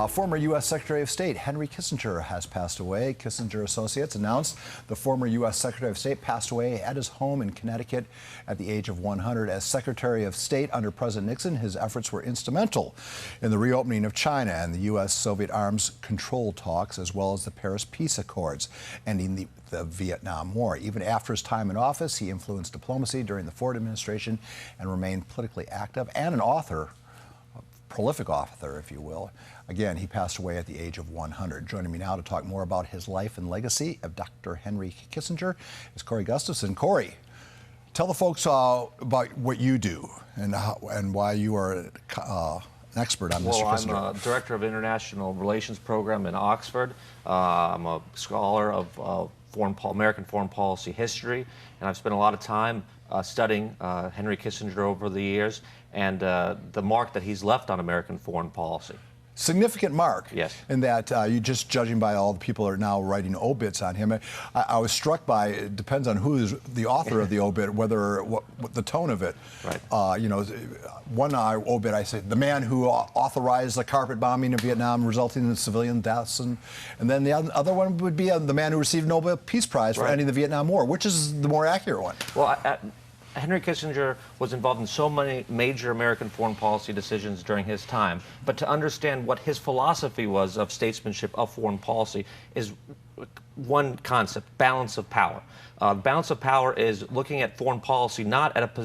Former U.S. Secretary of State Henry Kissinger has passed away. Kissinger Associates announced the former U.S. Secretary of State passed away at his home in Connecticut at the age of 100. As Secretary of State under President Nixon, his efforts were instrumental in the reopening of China and the U.S.-Soviet arms control talks, as well as the Paris Peace Accords, ending the Vietnam War. Even after his time in office, he influenced diplomacy during the Ford administration and remained politically active and an author, prolific author, if you will. Again, he passed away at the age of 100. Joining me now to talk more about his life and legacy of Dr. Henry Kissinger is Corey Gustafson. Corey, tell the folks about what you do and why you are an expert on Mr. Kissinger. Well, I'm a director of international relations program in Oxford. I'm a scholar of American foreign policy history, and I've spent a lot of time studying Henry Kissinger over the years and the mark that he's left on American foreign policy. Significant mark. Yes. In that you just judging by all the people that are now writing obits on him. I was struck by, it depends on who's the author of the obit, what the tone of it. Right. You know, one obit I say, the man who authorized the carpet bombing of Vietnam resulting in civilian deaths, and then the other one would be the man who received Nobel Peace Prize for ending the Vietnam War. Which is the more accurate one? Well, Henry Kissinger was involved in so many major American foreign policy decisions during his time, but to understand what his philosophy was of statesmanship, of foreign policy, is one concept: balance of power. Balance of power is looking at foreign policy not at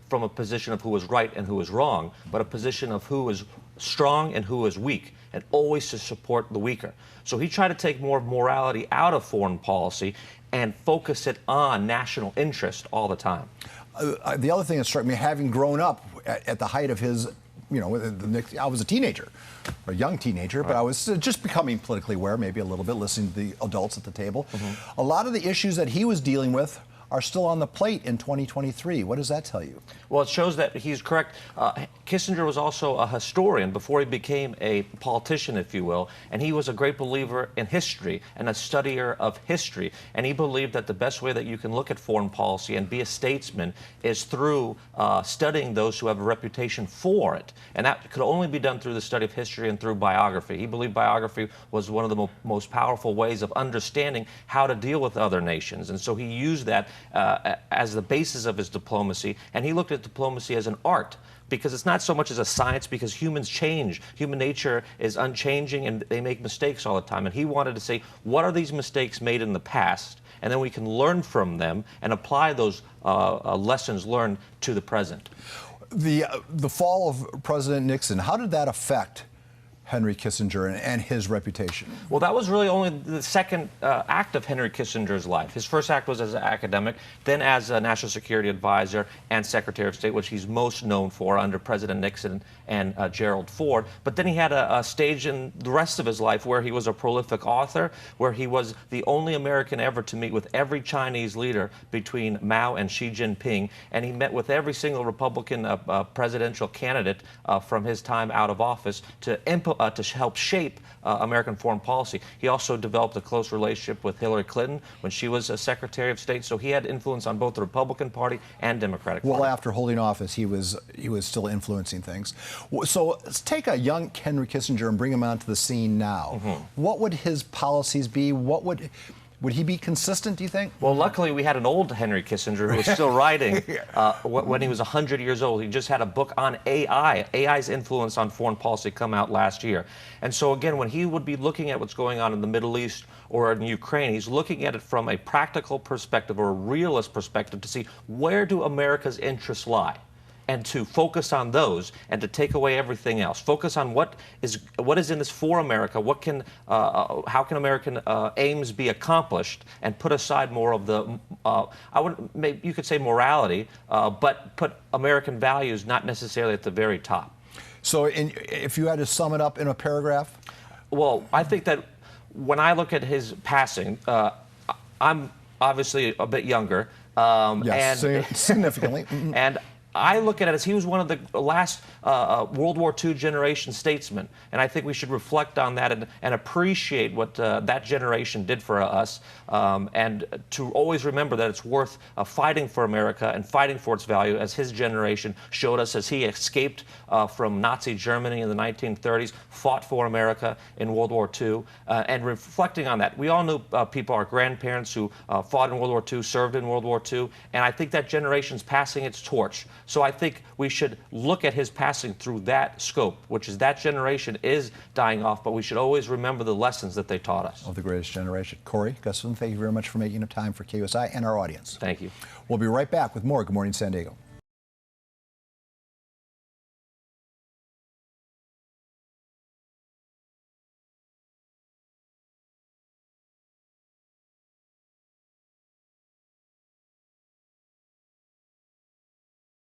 from a position of who is right and who is wrong, but a position of who is strong and who is weak, and always to support the weaker. So he tried to take more morality out of foreign policy and focus it on national interest all the time. The other thing that struck me, having grown up at the height of his, you know, I was a teenager, a young teenager, but I was just becoming politically aware, maybe a little bit, listening to the adults at the table. A lot of the issues that he was dealing with are still on the plate in 2023. What does that tell you? Well, it shows that he's correct. Kissinger was also a historian before he became a politician, if you will, and he was a great believer in history and a studier of history. And he believed that the best way that you can look at foreign policy and be a statesman is through studying those who have a reputation for it. And that could only be done through the study of history and through biography. He believed biography was one of the most powerful ways of understanding how to deal with other nations. And so he used that as the basis of his diplomacy, and he looked at diplomacy as an art, because it's not so much as a science, because humans change. Human nature is unchanging, and they make mistakes all the time. And he wanted to say, what are these mistakes made in the past? And then we can learn from them and apply those lessons learned to the present. The fall of President Nixon, how did that affect Henry Kissinger and his reputation? Well, that was really only the second act of Henry Kissinger's life. His first act was as an academic, then as a national security advisor and Secretary of State, which he's most known for under President Nixon and Gerald Ford. But then he had a stage in the rest of his life where he was a prolific author, where he was the only American ever to meet with every Chinese leader between Mao and Xi Jinping, and he met with every single Republican presidential candidate from his time out of office to help shape American foreign policy. He also developed a close relationship with Hillary Clinton when she was a Secretary of State, so he had influence on both the Republican Party and Democratic Party. Well, after holding office, he was still influencing things. So let's take a young Henry Kissinger and bring him onto the scene now. What would his policies be? Would he be consistent, do you think? Well, luckily, we had an old Henry Kissinger who was still writing when he was 100 years old. He just had a book on AI's influence on foreign policy come out last year. And so, again, when he would be looking at what's going on in the Middle East or in Ukraine, he's looking at it from a practical perspective or a realist perspective to see, where do America's interests lie? And to focus on those, and to take away everything else. Focus on what is in this for America. How can American aims be accomplished, and put aside more of the you could say morality, but put American values not necessarily at the very top. So, if you had to sum it up in a paragraph, well, I think that when I look at his passing, I'm obviously a bit younger, yes, significantly, and I look at it as he was one of the last World War II generation statesmen, and I think we should reflect on that and appreciate what that generation did for us, and to always remember that it's worth fighting for America and fighting for its value, as his generation showed us as he escaped from Nazi Germany in the 1930s, fought for America in World War II, and reflecting on that. We all knew people, our grandparents, who fought in World War II, served in World War II, and I think that generation's passing its torch. So I think we should look at his passing through that scope, which is that generation is dying off, but we should always remember the lessons that they taught us. Of the greatest generation. Corey, Gustafson, thank you very much for making time for KUSI and our audience. Thank you. We'll be right back with more Good Morning San Diego.